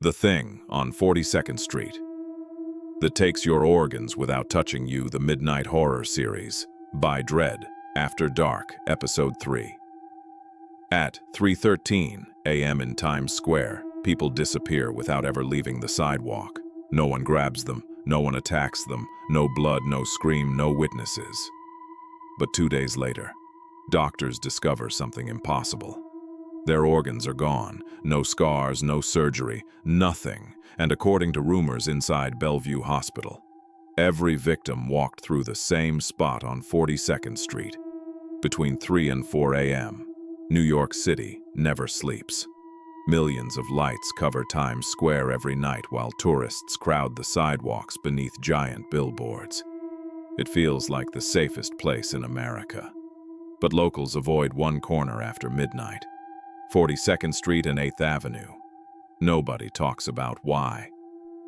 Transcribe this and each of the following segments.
The Thing on 42nd Street. That Takes Your Organs Without Touching You, the Midnight Horror Series, by Dread, After Dark, Episode 3. At 3:13 a.m. in Times Square, people disappear without ever leaving the sidewalk. No one grabs them, no one attacks them, no blood, no scream, no witnesses. But 2 days later, doctors discover something impossible. Their organs are gone, no scars, no surgery, nothing, and according to rumors inside Bellevue Hospital, every victim walked through the same spot on 42nd Street. Between 3 and 4 a.m., New York City never sleeps. Millions of lights cover Times Square every night while tourists crowd the sidewalks beneath giant billboards. It feels like the safest place in America. But locals avoid one corner after midnight. 42nd Street and 8th Avenue. Nobody talks about why.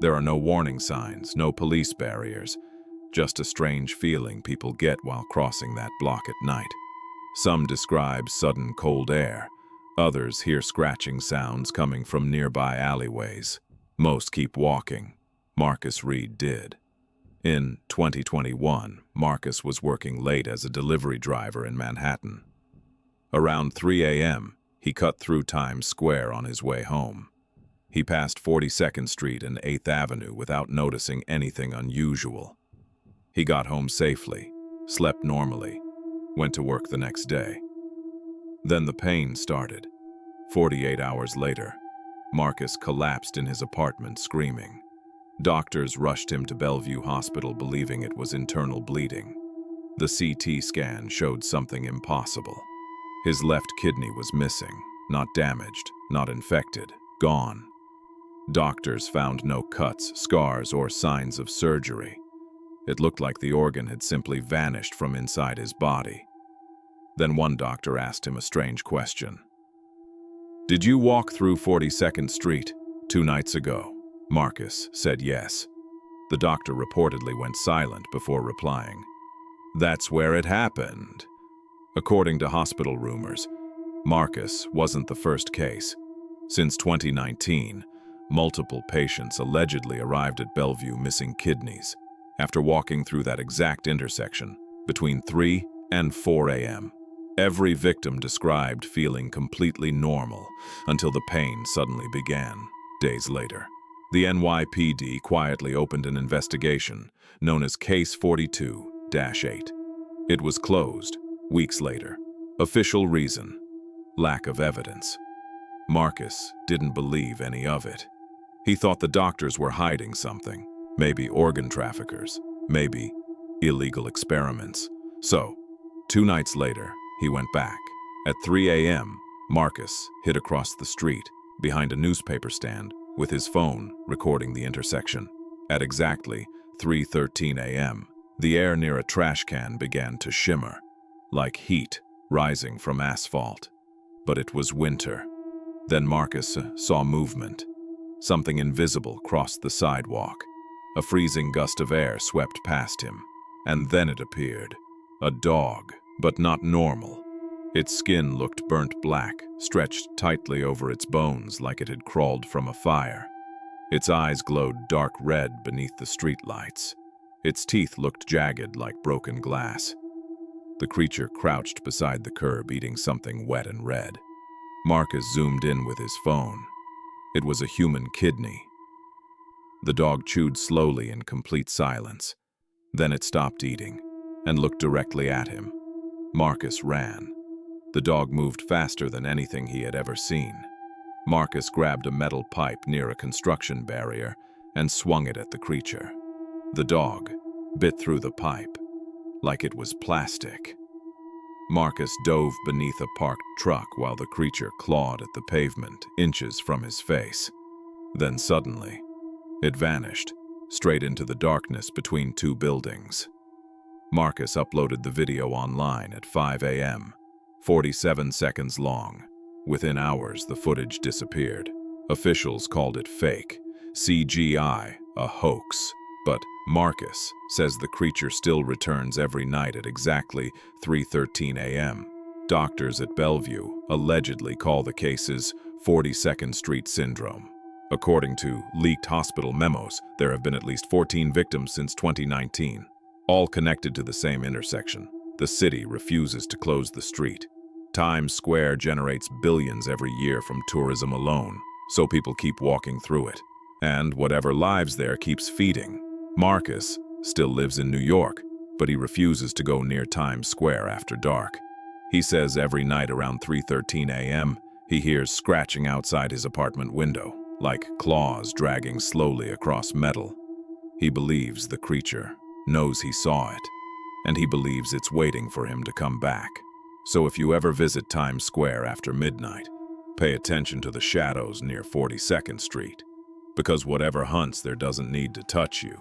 There are no warning signs, no police barriers, just a strange feeling people get while crossing that block at night. Some describe sudden cold air. Others hear scratching sounds coming from nearby alleyways. Most keep walking. Marcus Reed did. In 2021, Marcus was working late as a delivery driver in Manhattan. Around 3 a.m., he cut through Times Square on his way home. He passed 42nd Street and 8th Avenue without noticing anything unusual. He got home safely, slept normally, went to work the next day. Then the pain started. 48 hours later, Marcus collapsed in his apartment screaming. Doctors rushed him to Bellevue Hospital believing it was internal bleeding. The CT scan showed something impossible. His left kidney was missing, not damaged, not infected, gone. Doctors found no cuts, scars, or signs of surgery. It looked like the organ had simply vanished from inside his body. Then one doctor asked him a strange question. "Did you walk through 42nd Street 2 nights ago?" Marcus said yes. The doctor reportedly went silent before replying. "That's where it happened." According to hospital rumors, Marcus wasn't the first case. Since 2019, multiple patients allegedly arrived at Bellevue missing kidneys after walking through that exact intersection between 3 and 4 a.m. Every victim described feeling completely normal until the pain suddenly began, days later. The NYPD quietly opened an investigation known as Case 42-8. It was closed weeks later. Official reason: lack of evidence. Marcus didn't believe any of it. He thought the doctors were hiding something, maybe organ traffickers, maybe illegal experiments. So, 2 nights later, he went back. At 3 a.m., Marcus hid across the street, behind a newspaper stand, with his phone recording the intersection. At exactly 3:13 a.m., the air near a trash can began to shimmer, like heat rising from asphalt. But it was winter. Then Marcus saw movement. Something invisible crossed the sidewalk. A freezing gust of air swept past him, and then it appeared. A dog, but not normal. Its skin looked burnt black, stretched tightly over its bones like it had crawled from a fire. Its eyes glowed dark red beneath the streetlights. Its teeth looked jagged like broken glass. The creature crouched beside the curb eating something wet and red. Marcus zoomed in with his phone. It was a human kidney. The dog chewed slowly in complete silence. Then it stopped eating and looked directly at him. Marcus ran. The dog moved faster than anything he had ever seen. Marcus grabbed a metal pipe near a construction barrier and swung it at the creature. The dog bit through the pipe like it was plastic. Marcus dove beneath a parked truck while the creature clawed at the pavement, inches from his face. Then suddenly, it vanished, straight into the darkness between 2 buildings. Marcus uploaded the video online at 5 a.m., 47 seconds long. Within hours, the footage disappeared. Officials called it fake, CGI, a hoax. But Marcus says the creature still returns every night at exactly 3:13 a.m. Doctors at Bellevue allegedly call the cases 42nd Street Syndrome. According to leaked hospital memos, there have been at least 14 victims since 2019, all connected to the same intersection. The city refuses to close the street. Times Square generates billions every year from tourism alone, so people keep walking through it. And whatever lives there keeps feeding. Marcus still lives in New York, but he refuses to go near Times Square after dark. He says every night around 3:13 a.m., he hears scratching outside his apartment window, like claws dragging slowly across metal. He believes the creature knows he saw it, and he believes it's waiting for him to come back. So if you ever visit Times Square after midnight, pay attention to the shadows near 42nd Street, because whatever hunts there doesn't need to touch you.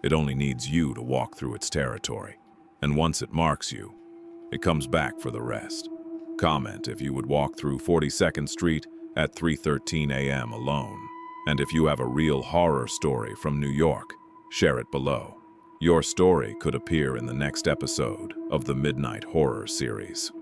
It only needs you to walk through its territory, and once it marks you, it comes back for the rest. Comment if you would walk through 42nd Street at 3:13 a.m. alone. And if you have a real horror story from New York, share it below. Your story could appear in the next episode of the Midnight Horror series.